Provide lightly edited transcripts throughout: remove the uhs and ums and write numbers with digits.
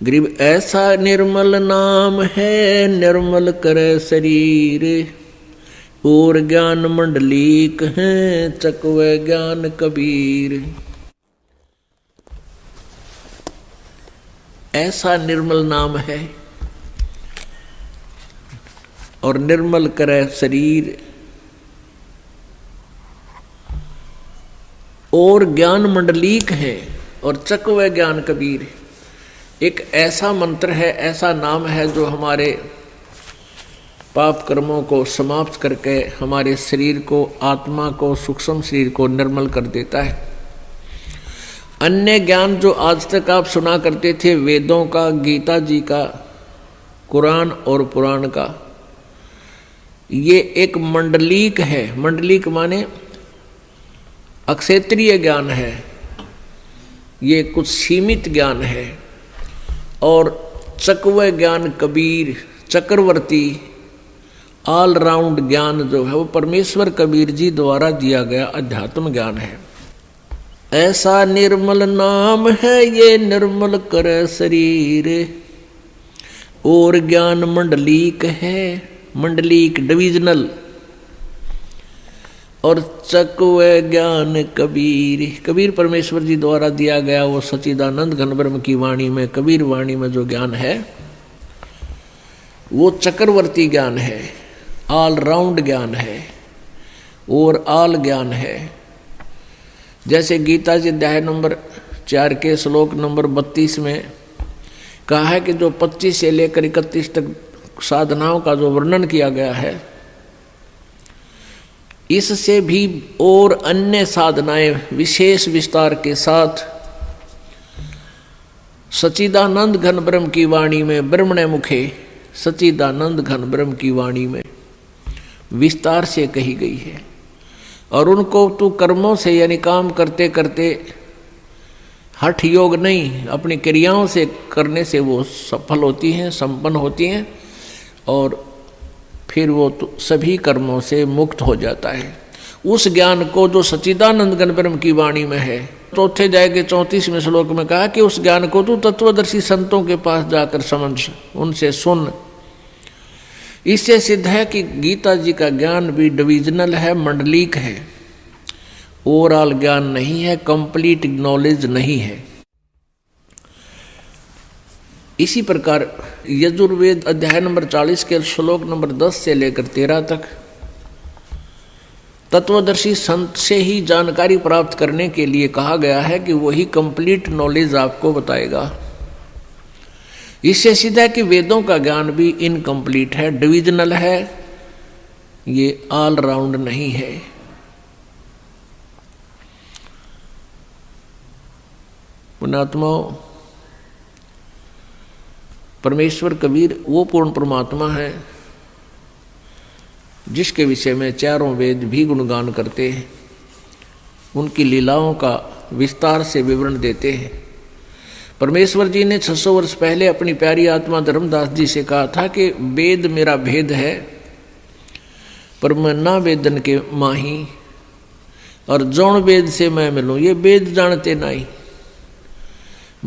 गरीब ऐसा निर्मल नाम है, निर्मल करे शरीर, और ज्ञान मंडलीक है, चकवे ज्ञान कबीर। ऐसा निर्मल नाम है और निर्मल करे शरीर, और ज्ञान मंडलीक है, और चकवे ज्ञान कबीर। एक ऐसा मंत्र है, ऐसा नाम है जो हमारे पाप कर्मों को समाप्त करके हमारे शरीर को, आत्मा को, सूक्ष्म शरीर को निर्मल कर देता है। अन्य ज्ञान जो आज तक आप सुना करते थे, वेदों का, गीता जी का, कुरान और पुराण का, ये एक मंडलीक है। मंडलीक माने अक्षेत्रीय ज्ञान है, ये कुछ सीमित ज्ञान है। और चकवे ज्ञान कबीर, चक्रवर्ती ऑल राउंड ज्ञान जो है वो परमेश्वर कबीर जी द्वारा दिया गया अध्यात्म ज्ञान है। ऐसा निर्मल नाम है ये, निर्मल करे शरीर, और ज्ञान मंडलीक है, मंडलीक डिविजनल, और चकवे ज्ञान कबीर। कबीर परमेश्वर जी द्वारा दिया गया वो सच्चिदानंद घन ब्रह्म की वाणी में, कबीर वाणी में जो ज्ञान है वो चक्रवर्ती ज्ञान है, ऑल राउंड ज्ञान है, और ऑल ज्ञान है। जैसे गीता जी अध्याय नंबर 4 के श्लोक नंबर 32 में कहा है कि जो 25 से लेकर 31 तक साधनाओं का जो वर्णन किया गया है, इससे भी और अन्य साधनाएं विशेष विस्तार के साथ सच्चिदानंद घन ब्रह्म की वाणी में, ब्रह्मणे मुखे सच्चिदानंद घन ब्रह्म की वाणी में विस्तार से कही गई है। और उनको तू कर्मों से यानी काम करते करते, हठ योग नहीं, अपनी क्रियाओं से करने से वो सफल होती हैं, संपन्न होती हैं, और फिर वो तो सभी कर्मों से मुक्त हो जाता है। उस ज्ञान को जो सच्चिदानंद घन ब्रह्म की वाणी में है, चौथे अध्याय के 34वें श्लोक में कहा कि उस ज्ञान को तू तत्वदर्शी संतों के पास जाकर समझ, उनसे सुन। इससे सिद्ध है कि गीता जी का ज्ञान भी डिविजनल है, मंडलीक है, ओवरऑल ज्ञान नहीं है, कंप्लीट नॉलेज नहीं है। इसी प्रकार यजुर्वेद अध्याय नंबर 40 के श्लोक नंबर 10 से लेकर 13 तक तत्वदर्शी संत से ही जानकारी प्राप्त करने के लिए कहा गया है कि वही कंप्लीट नॉलेज आपको बताएगा। इससे सीधा है कि वेदों का ज्ञान भी इनकम्प्लीट है, डिविजनल है, ये ऑल राउंड नहीं है। पुण्यात्माओं, परमेश्वर कबीर वो पूर्ण परमात्मा है जिसके विषय में चारों वेद भी गुणगान करते हैं, उनकी लीलाओं का विस्तार से विवरण देते हैं। परमेश्वर जी ने 600 वर्ष पहले अपनी प्यारी आत्मा धर्मदास जी से कहा था कि वेद मेरा भेद है, पर मैं ना वेदन के माही, और जौन वेद से मैं मिलूं, ये वेद जानते नहीं,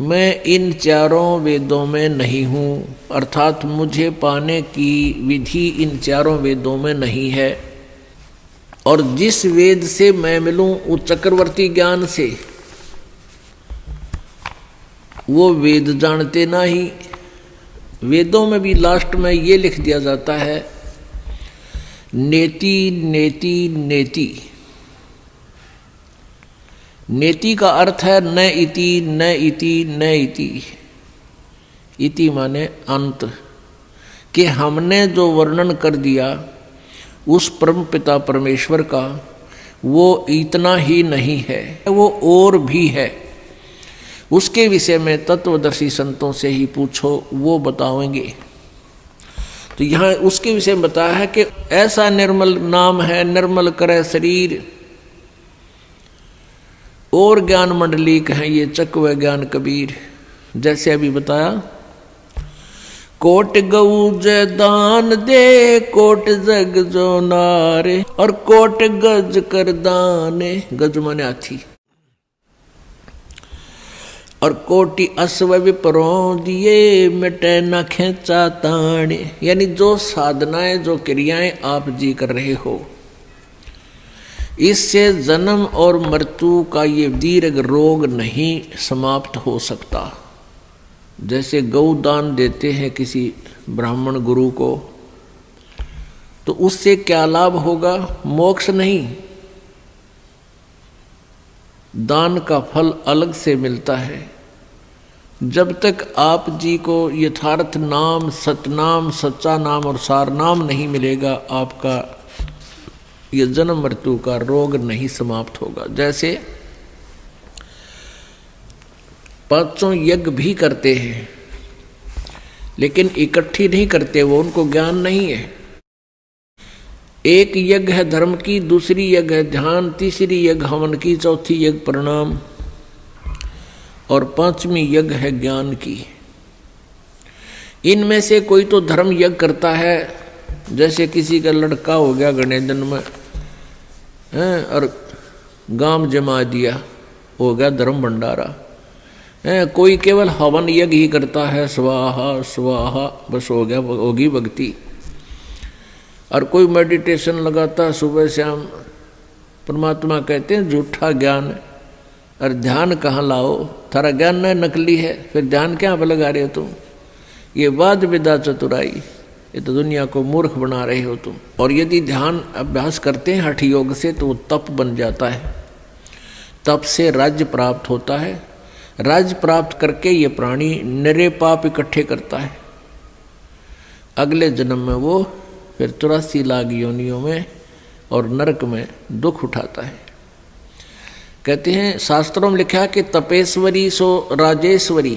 मैं इन चारों वेदों में नहीं हूँ, अर्थात मुझे पाने की विधि इन चारों वेदों में नहीं है। और जिस वेद से मैं मिलूं उस चक्रवर्ती ज्ञान से, वो वेद जानते नहीं। वेदों में भी लास्ट में ये लिख दिया जाता है, नेति नेति नेति। नेति का अर्थ है न इति न इति न इति। इति माने अंत, कि हमने जो वर्णन कर दिया उस परम पिता परमेश्वर का, वो इतना ही नहीं है, वो और भी है। उसके विषय में तत्वदर्शी संतों से ही पूछो, वो बताएंगे। तो यहाँ उसके विषय में बताया है कि ऐसा निर्मल नाम है, निर्मल करे शरीर, और ज्ञान मंडलीक है ये चकवे ज्ञान कबीर। जैसे अभी बताया, कोट गऊ जय दान दे, कोट जग जो नारे, और कोट गज कर दाने। गज माने हाथी। और कोटि अश्व विपरों दिए मिटे न खेचा ताण, यानी जो साधनाएं जो क्रियाएं आप जी कर रहे हो, इससे जन्म और मृत्यु का ये दीर्घ रोग नहीं समाप्त हो सकता। जैसे गौदान देते हैं किसी ब्राह्मण गुरु को, तो उससे क्या लाभ होगा? मोक्ष नहीं, दान का फल अलग से मिलता है। जब तक आप जी को यथार्थ नाम, सतनाम, सच्चा नाम और सार नाम नहीं मिलेगा, आपका ये जन्म मृत्यु का रोग नहीं समाप्त होगा। जैसे पांचों यज्ञ भी करते हैं, लेकिन इकट्ठी नहीं करते, वो उनको ज्ञान नहीं है। एक यज्ञ है धर्म की, दूसरी यज्ञ है ध्यान, तीसरी यज्ञ हवन की, चौथी यज्ञ प्रणाम और पांचवी यज्ञ है ज्ञान की। इनमें से कोई तो धर्म यज्ञ करता है, जैसे किसी का लड़का हो गया गणेश दिन में और गांव जमा दिया, हो गया धर्म भंडारा। कोई केवल हवन यज्ञ ही करता है, स्वाहा स्वाहा, बस हो गया, होगी भक्ति। और कोई मेडिटेशन लगाता है सुबह शाम, परमात्मा कहते हैं झूठा ज्ञान। और ध्यान कहाँ लाओ? थारा ज्ञान न नकली है, फिर ध्यान क्या पर लगा रहे हो तुम? ये वाद विदा चतुराई, ये तो दुनिया को मूर्ख बना रहे हो तुम। और यदि ध्यान अभ्यास करते हैं हठ योग से, तो वो तप बन जाता है। तप से राज्य प्राप्त होता है। राज्य प्राप्त करके ये प्राणी निरे पाप इकट्ठे करता है। अगले जन्म में वो फिर 84 लाख योनियों में और नरक में दुख उठाता है। कहते हैं शास्त्रों में लिखा कि तपेश्वरी सो राजेश्वरी।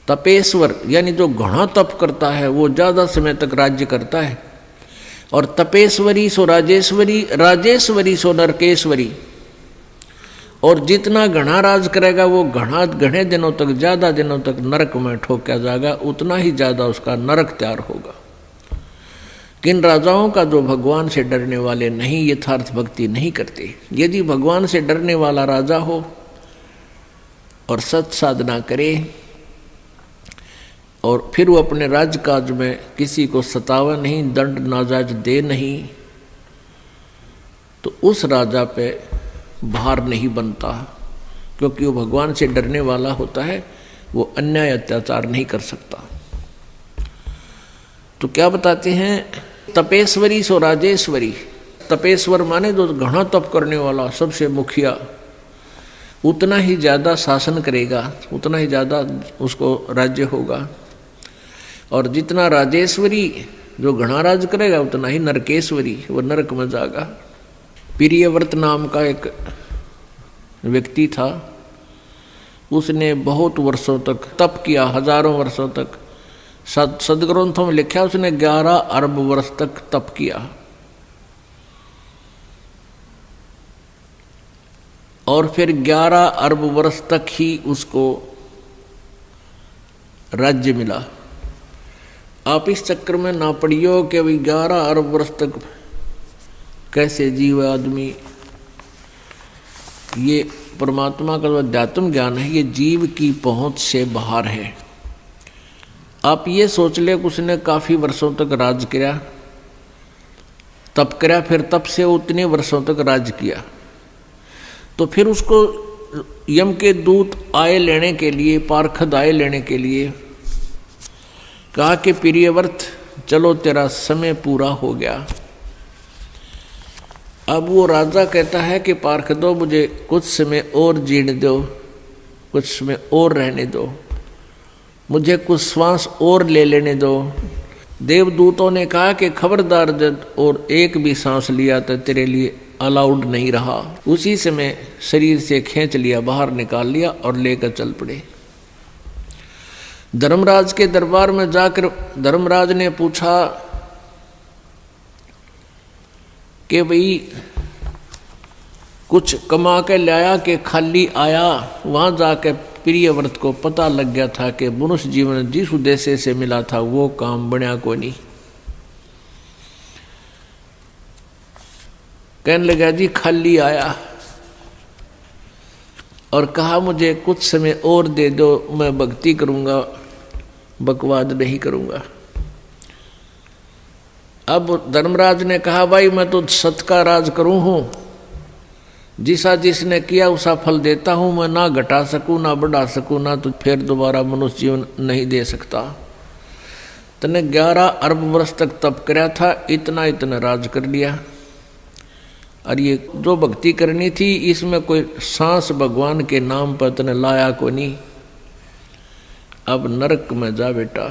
तपेश्वर यानी जो घना तप करता है वो ज्यादा समय तक राज्य करता है। और तपेश्वरी सो राजेश्वरी, राजेश्वरी सो नरकेश्वरी। और जितना घना राज करेगा वो घने दिनों तक, ज्यादा दिनों तक नरक में ठोका जाएगा, उतना ही ज्यादा उसका नरक तैयार होगा। किन राजाओं का जो भगवान से डरने वाले नहीं, यथार्थ भक्ति नहीं करते। यदि भगवान से डरने वाला राजा हो और सत साधना करे और फिर वो अपने राजकाज में किसी को सतावा नहीं, दंड नाजायज दे नहीं, तो उस राजा पे भार नहीं बनता, क्योंकि वो भगवान से डरने वाला होता है, वो अन्याय अत्याचार नहीं कर सकता। तो क्या बताते हैं? तपेश्वरी सो राजेश्वरी। तपेश्वर माने जो घना तप करने वाला, सबसे मुखिया, उतना ही ज्यादा शासन करेगा, उतना ही ज्यादा उसको राज्य होगा। और जितना राजेश्वरी, जो घना राज करेगा, उतना ही नरकेश्वरी, वो नरक में जाएगा। प्रियव्रत नाम का एक व्यक्ति था, उसने बहुत वर्षों तक तप किया, हजारों वर्षों तक। सदग्रंथों में लिखा उसने 11 अरब वर्ष तक तप किया। और फिर 11 अरब वर्ष तक ही उसको राज्य मिला। आप इस चक्कर में ना पड़ियो कि भाई 11 अरब वर्ष तक कैसे जीव आदमी। ये परमात्मा का जो अध्यात्म ज्ञान है, ये जीव की पहुंच से बाहर है। आप ये सोच ले कि उसने काफी वर्षों तक राज किया, तप किया, फिर तप से उतने वर्षों तक राज किया, तो फिर उसको यम के दूत आए लेने के लिए, पार्षद आए लेने के लिए कहा कि प्रियव्रत चलो तेरा समय पूरा हो गया। अब वो राजा कहता है कि पार्षदों मुझे कुछ समय और जीने दो, कुछ समय और रहने दो, मुझे कुछ श्वास और ले लेने दो। देवदूतों ने कहा कि खबरदार, जब और एक भी सांस लिया तो तेरे लिए अलाउड नहीं रहा। उसी समय शरीर से खींच लिया, बाहर निकाल लिया और लेकर चल पड़े। धर्मराज के दरबार में जाकर धर्मराज ने पूछा कि भाई कुछ कमा के लाया कि खाली आया। वहां जाके प्रियव्रत को पता लग गया था कि मनुष्य जीवन जिस उद्देश्य से मिला था वो काम बनया को नहीं। कहने लगा जी खाली आया। और कहा मुझे कुछ समय और दे दो, मैं भक्ति करूँगा, बकवाद नहीं करूँगा। अब धर्मराज ने कहा भाई मैं तो सत का राज करूँ हूँ, जिसा जिसने किया उसा फल देता हूँ, मैं ना घटा सकूँ ना बढ़ा सकूँ, ना तो फिर दोबारा मनुष्य जीवन नहीं दे सकता। तने 11 अरब वर्ष तक तप कराया था, इतना इतना राज कर लिया। और ये जो भक्ति करनी थी इसमें कोई सांस भगवान के नाम पर तने लाया को नहीं। अब नरक में जा बेटा,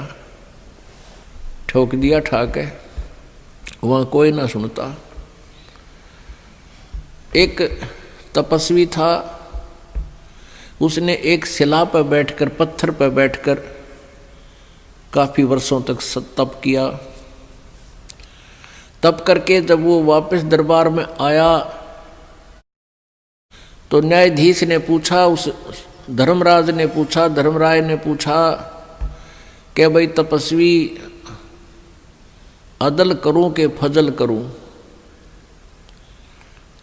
ठोक दिया ठाके, वहाँ कोई ना सुनता। एक तपस्वी था, उसने एक शिला पर बैठकर, पत्थर पर बैठकर काफी वर्षों तक तप किया। तप करके जब वो वापस दरबार में आया तो न्यायाधीश ने पूछा, उस धर्मराज ने पूछा, धर्मराय ने पूछा कि भाई तपस्वी, अदल करूं कि फजल करूं?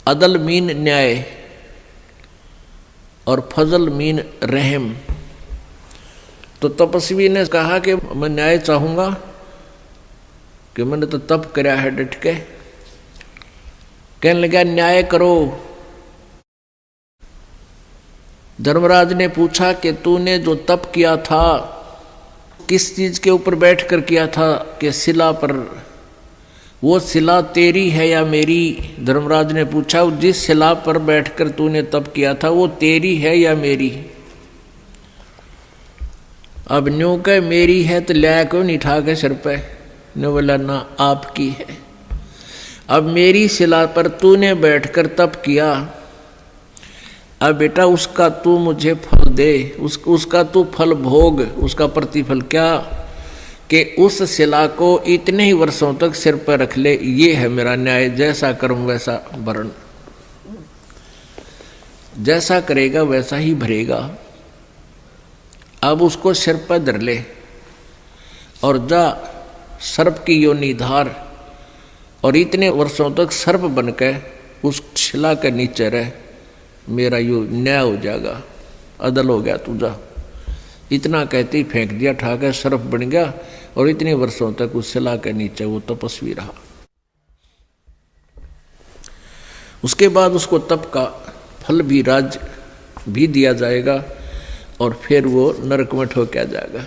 अदल मीन न्याय और फजल मीन रहम। तो तपस्वी ने कहा कि मैं न्याय चाहूंगा, कि मैंने तो तप कराया है डट के। कहने लगा न्याय करो। धर्मराज ने पूछा कि तूने जो तप किया था किस चीज के ऊपर बैठकर किया था? कि शिला पर। वो शिला तेरी है या मेरी? धर्मराज ने पूछा जिस शिला पर बैठकर तूने तप किया था वो तेरी है या मेरी? अब न्यू कह मेरी है तो लिया क्यों नहीं ठा के सिर पे? ने बोला ना आपकी है। अब मेरी शिला पर तूने बैठकर तप किया, अब बेटा उसका तू मुझे फल दे, उसका तू फल भोग। उसका प्रतिफल क्या? कि उस शिला को इतने ही वर्षों तक सिर पर रख ले, ये है मेरा न्याय। जैसा कर्म वैसा भरण, जैसा करेगा वैसा ही भरेगा। अब उसको सिर पर धर ले और जा सर्प की योनि धार, और इतने वर्षों तक सर्प बनकर उस शिला के नीचे रह, मेरा यो न्याय हो जाएगा, अदल हो गया तुझा। इतना कहते ही फेंक दिया ठाकर, सर्प बन गया और इतने वर्षों तक उस शिला के नीचे वो तपस्वी रहा। उसके बाद उसको तप का फल भी, राज भी दिया जाएगा और फिर वो नरक में ठोका जाएगा।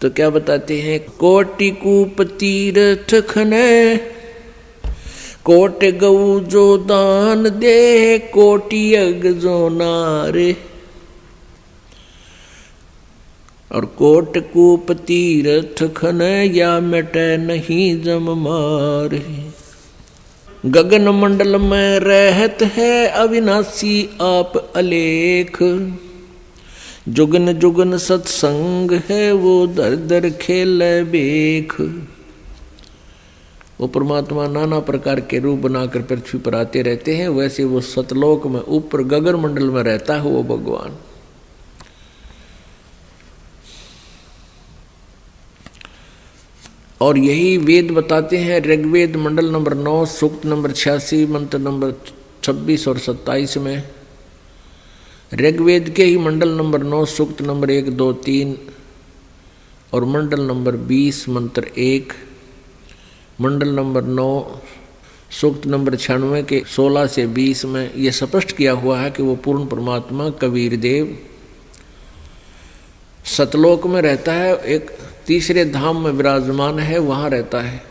तो क्या बताते हैं? कोटि कूप तीर्थ खने, कोट गऊ जो दान दे, कोटि यज्ञ जो नारे। और कोट कूप तीर्थ खने, या मिटे नहीं जम मारे। गगन मंडल में रहत है अविनाशी आप अलेख, जुगन जुगन सत्संग है वो दर दर खेल बेख। वो परमात्मा नाना प्रकार के रूप बनाकर पृथ्वी पर आते रहते हैं, वैसे वो सतलोक में ऊपर गगन मंडल में रहता है वो भगवान। और यही वेद बताते हैं। ऋग्वेद मंडल नंबर 9 सूक्त नंबर 86 मंत्र नंबर 26 और 27 में, ऋग्वेद के ही मंडल नंबर 9 सूक्त नंबर 1, 2, 3 और मंडल नंबर 20 मंत्र 1, मंडल नंबर 9 सूक्त नंबर 96 के 16 से 20 में यह स्पष्ट किया हुआ है कि वो पूर्ण परमात्मा कबीर देव सतलोक में रहता है, एक तीसरे धाम में विराजमान है, वहाँ रहता है।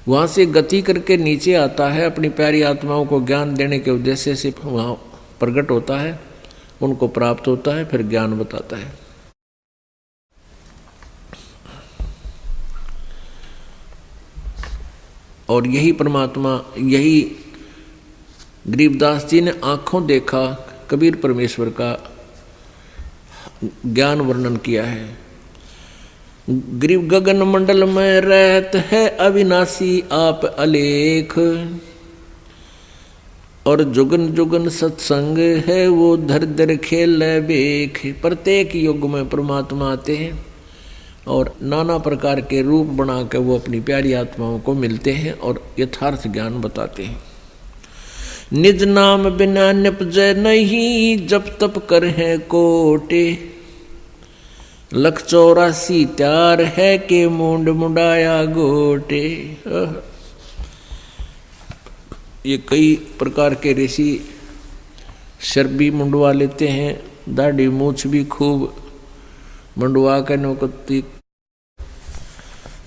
वहाँ से गति करके नीचे आता है, अपनी प्यारी आत्माओं को ज्ञान देने के उद्देश्य से वहाँ प्रकट होता है, उनको प्राप्त होता है, फिर ज्ञान बताता है। और यही परमात्मा, यही गरीबदास जी ने आंखों देखा कबीर परमेश्वर का ज्ञान वर्णन किया है। गरीब गगन मंडल में रहत है अविनाशी आप अलेख, और जुगन जुगन सत्संग है वो धर धर खेल बेख। प्रत्येक युग में परमात्मा आते हैं और नाना प्रकार के रूप बनाकर वो अपनी प्यारी आत्माओं को मिलते हैं और यथार्थ ज्ञान बताते हैं। निज नाम बिना निपजै नहीं, जप तप कर है कोटे। 184 त्यार है के मुंड मुंडाया गोटे। ये कई प्रकार के ऋषि सिर भी मुंडवा लेते हैं, दाढ़ी मूछ भी खूब मुंडवा कर नौकती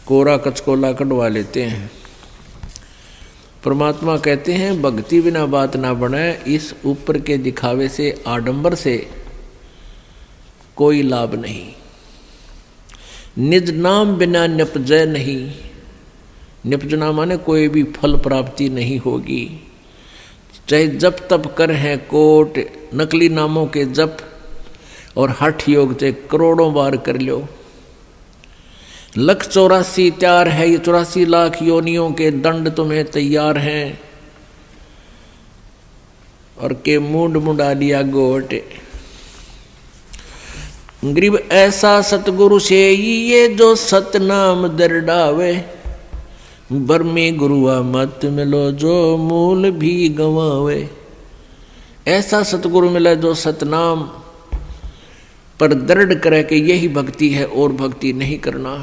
कोरा कचकोला कटवा लेते हैं। परमात्मा कहते हैं भक्ति बिना बात ना बने, इस ऊपर के दिखावे से आडंबर से कोई लाभ नहीं। निज नाम बिना निपजय नहीं, निपजना माने कोई भी फल प्राप्ति नहीं होगी। चाहे जप तप कर है कोट, नकली नामों के जप और हठ योग से करोड़ों बार कर लो। 184 त्यार है, ये 84 लाख योनियों के दंड तुम्हें तैयार हैं, और के मुंड मुंडा लिया गोट। गरीब ऐसा सतगुरु से ये जो सतनाम दरडावे, बर्मी गुरुआ मत मिलो जो मूल भी गंवावे। ऐसा सतगुरु मिला जो सतनाम पर दृढ़ करे कि यही भक्ति है और भक्ति नहीं करना।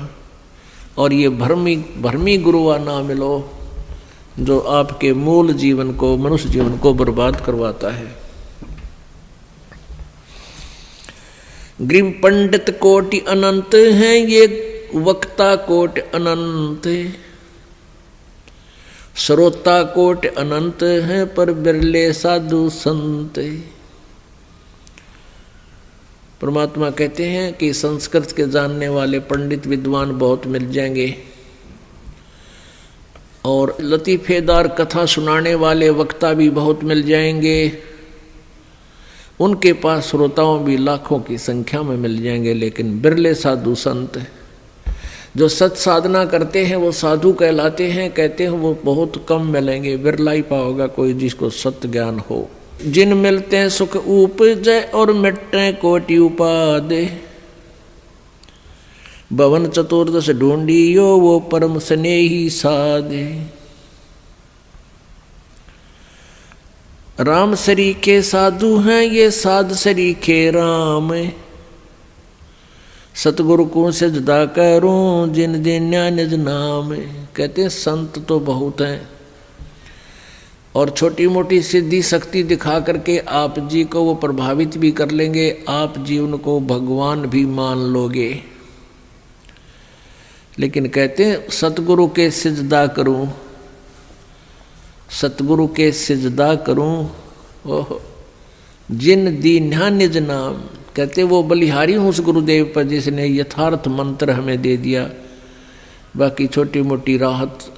और ये भरमी गुरुआ ना मिलो जो आपके मूल जीवन को, मनुष्य जीवन को बर्बाद करवाता है। गरीब पंडित कोटि अनंत हैं, ये वक्ता कोटि अनंत है। श्रोता कोटि अनंत हैं, पर बिरले साधु संत। परमात्मा कहते हैं कि संस्कृत के जानने वाले पंडित विद्वान बहुत मिल जाएंगे, और लतीफेदार कथा सुनाने वाले वक्ता भी बहुत मिल जाएंगे। उनके पास श्रोताओं भी लाखों की संख्या में मिल जाएंगे, लेकिन बिरले साधु संत जो सत साधना करते हैं वो साधु कहलाते हैं। कहते हैं वो बहुत कम मिलेंगे, बिरला ही पाओगा कोई जिसको सत्य ज्ञान हो। जिन मिलते हैं सुख उपजय और मिटते कोटि उपादे, भवन चतुर्दश ढूंढियो वो परम स्नेही साधे। राम सरीखे साधु हैं, ये साध सरीखे राम। सतगुरु को सजदा करूं जिन दिन्या निज नाम। कहते हैं संत तो बहुत हैं, और छोटी मोटी सिद्धि शक्ति दिखा करके आप जी को वो प्रभावित भी कर लेंगे, आप जी उनको भगवान भी मान लोगे। लेकिन कहते हैं सतगुरु के सिजदा करूं, सतगुरु के सिजदा करूं, ओह जिन दीन्या निज नाम। कहते वो बलिहारी हूं उस गुरुदेव पर जिसने यथार्थ मंत्र हमें दे दिया, बाकी छोटी मोटी राहत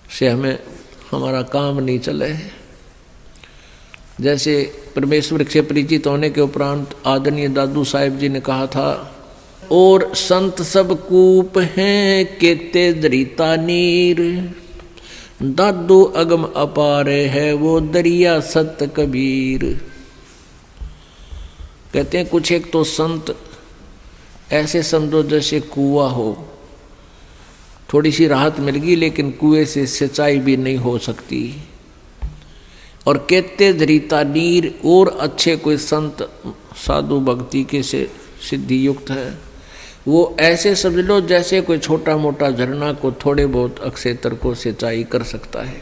से हमें हमारा काम नहीं चले। जैसे परमेश्वर से परिचित होने के उपरांत आदरणीय दादू साहिब जी ने कहा था, और संत सब कूप हैं केते दरिता नीर, दादू अगम अपार है वो दरिया सत कबीर। कहते हैं कुछ एक तो संत ऐसे समझो जैसे कुआं हो, थोड़ी सी राहत मिल गई लेकिन कुएं से सिंचाई भी नहीं हो सकती। और कहते दरिता नीर, और अच्छे कोई संत साधु भक्ति के से सिद्धि युक्त है, वो ऐसे समझ लो जैसे कोई छोटा मोटा झरना को थोड़े बहुत अक्षेत्र को सिंचाई कर सकता है।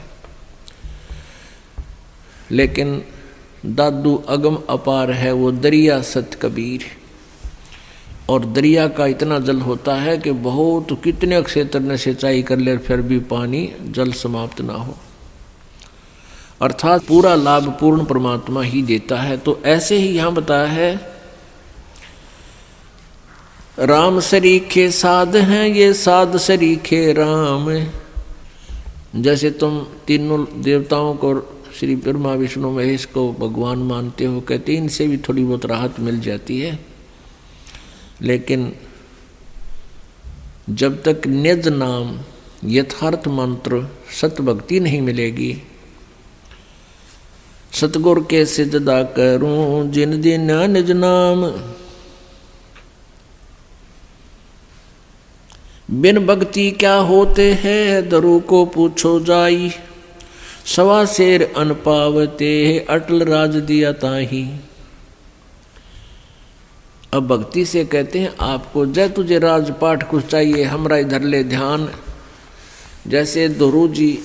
लेकिन दादू अगम अपार है वो दरिया सत कबीर। और दरिया का इतना जल होता है कि बहुत कितने क्षेत्र ने सिंचाई कर ले फिर भी पानी जल समाप्त ना हो, अर्थात पूरा लाभ पूर्ण परमात्मा ही देता है। तो ऐसे ही यहाँ बताया है, राम सरीखे साध हैं, ये साध सरीखे राम। जैसे तुम तीनों देवताओं को श्री ब्रह्मा विष्णु महेश को भगवान मानते हो, कहते इनसे भी थोड़ी बहुत राहत मिल जाती है, लेकिन जब तक निज नाम यथार्थ मंत्र सत भक्ति नहीं मिलेगी। सतगुर के सिजदा करूं जिन दिन निज नाम, बिन भक्ति क्या होते हैं दरु को पूछो जाई। सवा शेर अन पावते अटल राज दिया ताही। अब भक्ति से कहते हैं आपको जय तुझे राजपाट कुछ चाहिए हमरा इधर ले ध्यान। जैसे ध्रुव जी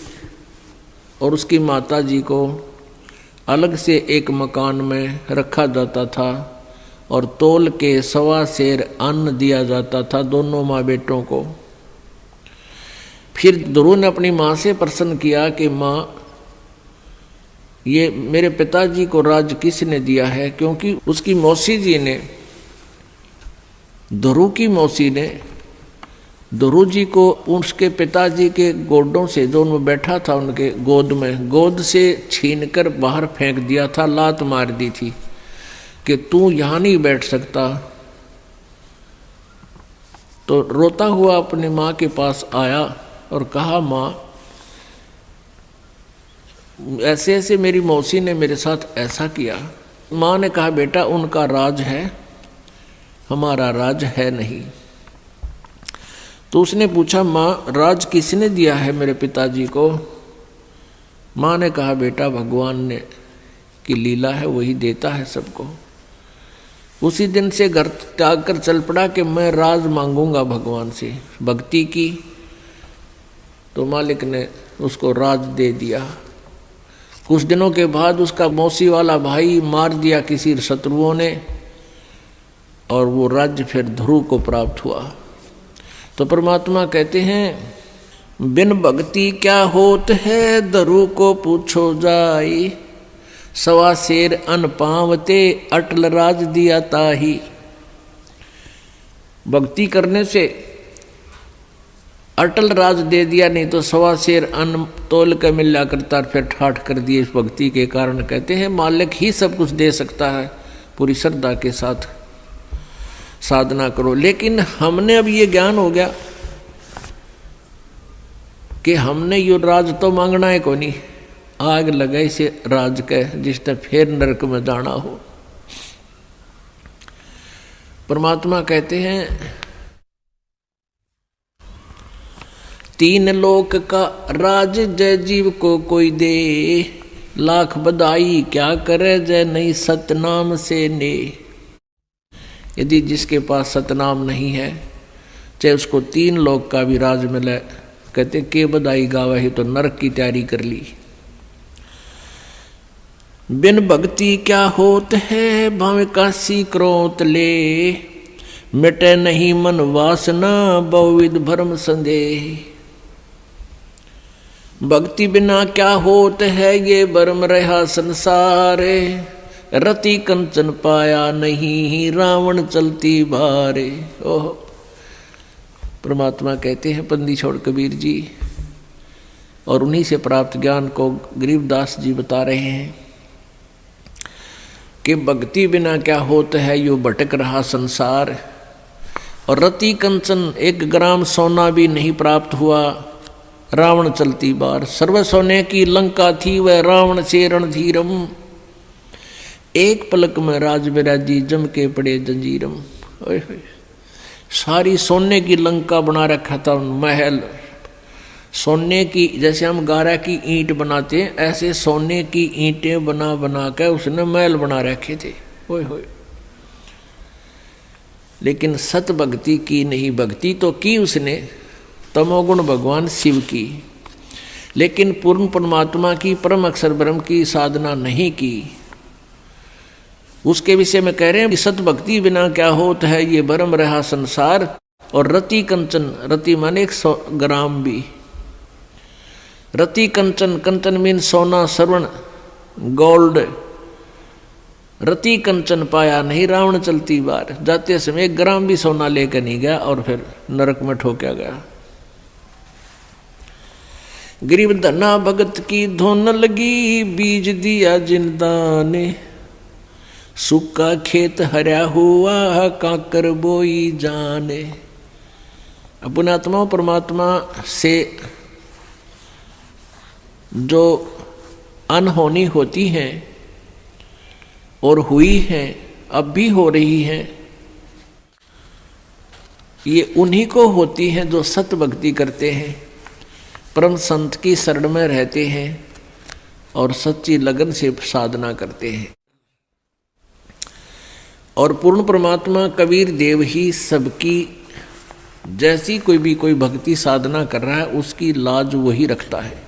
और उसकी माता जी को अलग से एक मकान में रखा जाता था और तोल के सवा शेर अन्न दिया जाता था दोनों माँ बेटों को। फिर ध्रुव ने अपनी माँ से प्रश्न किया कि माँ ये मेरे पिताजी को राज किसने दिया है, क्योंकि उसकी मौसी जी ने, ध्रुव की मौसी ने ध्रुव जी को उसके पिताजी के गोडों से, जो उनमें बैठा था उनके गोद में, गोद से छीनकर बाहर फेंक दिया था, लात मार दी थी कि तू यहाँ नहीं बैठ सकता। तो रोता हुआ अपनी माँ के पास आया और कहा माँ ऐसे ऐसे मेरी मौसी ने मेरे साथ ऐसा किया। माँ ने कहा बेटा उनका राज है, हमारा राज है नहीं। तो उसने पूछा माँ राज किसने दिया है मेरे पिताजी को। माँ ने कहा बेटा भगवान ने की लीला है, वही देता है सबको। उसी दिन से घर त्याग कर चल पड़ा कि मैं राज मांगूंगा भगवान से। भक्ति की तो मालिक ने उसको राज दे दिया। कुछ दिनों के बाद उसका मौसी वाला भाई मार दिया किसी शत्रुओं ने और वो राज्य फिर ध्रुव को प्राप्त हुआ। तो परमात्मा कहते हैं बिन भक्ति क्या होत है ध्रुव को पूछो जाई। सवा शेर अन पावते अटल राज दिया ताही। भक्ति करने से अटल राज दे दिया, नहीं तो सवा शेर अन्न तोल कर मिला करता फिर ठाठ कर दिए। इस भक्ति के कारण कहते हैं मालिक ही सब कुछ दे सकता है, पूरी श्रद्धा के साथ साधना करो। लेकिन हमने अब ये ज्ञान हो गया कि हमने यो राज तो मांगना है कोनी, आग लगा इसे राज के जिसने फिर नरक में जाना हो। परमात्मा कहते हैं तीन लोक का राज जय जीव को कोई दे। लाख बधाई क्या करे जय नहीं सतनाम से ने। यदि जिसके पास सतनाम नहीं है चाहे उसको तीन लोक का भी राज मिले, कहते के बधाई गावा ही तो नरक की तैयारी कर ली। बिन भक्ति क्या होत है भावे काशी क्रोत ले। मिटे नहीं मन वासना बहुविध भरम संदेह। भक्ति बिना क्या होत है ये भरम रहा संसार। रति कंचन पाया नहीं रावण चलती भारे। ओह परमात्मा कहते हैं बंदी छोड़ कबीर जी, और उन्हीं से प्राप्त ज्ञान को गरीबदास जी बता रहे हैं कि भक्ति बिना क्या होता है यो भटक रहा संसार। और रति कंचन 1 ग्राम सोना भी नहीं प्राप्त हुआ, रावण चलती बार। सर्व सोने की लंका थी वह रावण से रणधीरम। एक पलक में राज बिराजी जम के पड़े जंजीरम। ओए होए, सारी सोने की लंका बना रखा था, महल सोने की, जैसे हम गारा की ईंट बनाते हैं ऐसे सोने की ईंटें बना बना कर उसने महल बना रखे थे। ओए होए, लेकिन सत भक्ति की नहीं। भक्ति तो की उसने, तमोगुण भगवान शिव की, लेकिन पूर्ण परमात्मा की परम अक्षर ब्रह्म की साधना नहीं की। उसके विषय में कह रहे हैं कि सत भक्ति बिना क्या होता है ये भरम रहा संसार। और रति कंचन, रति माने 100 ग्राम भी। रति कंचन, कंचन मीन सोना, श्रवण, गोल्ड। रति कंचन पाया नहीं रावण चलती बार। जाते समय 1 ग्राम भी सोना लेकर नहीं गया और फिर नरक में ठोका गया। गरीब धना भगत की धोन लगी, बीज दिया जिनदान ने। सूखा खेत हरा हुआ काकर बोई जाने। अपने आत्मा परमात्मा से जो अनहोनी होती हैं और हुई हैं, अब भी हो रही हैं, ये उन्हीं को होती हैं जो सत भक्ति करते हैं, परम संत की शरण में रहते हैं, और सच्ची लगन से साधना करते हैं। और पूर्ण परमात्मा कबीर देव ही सबकी, जैसी कोई भक्ति साधना कर रहा है उसकी लाज वही रखता है।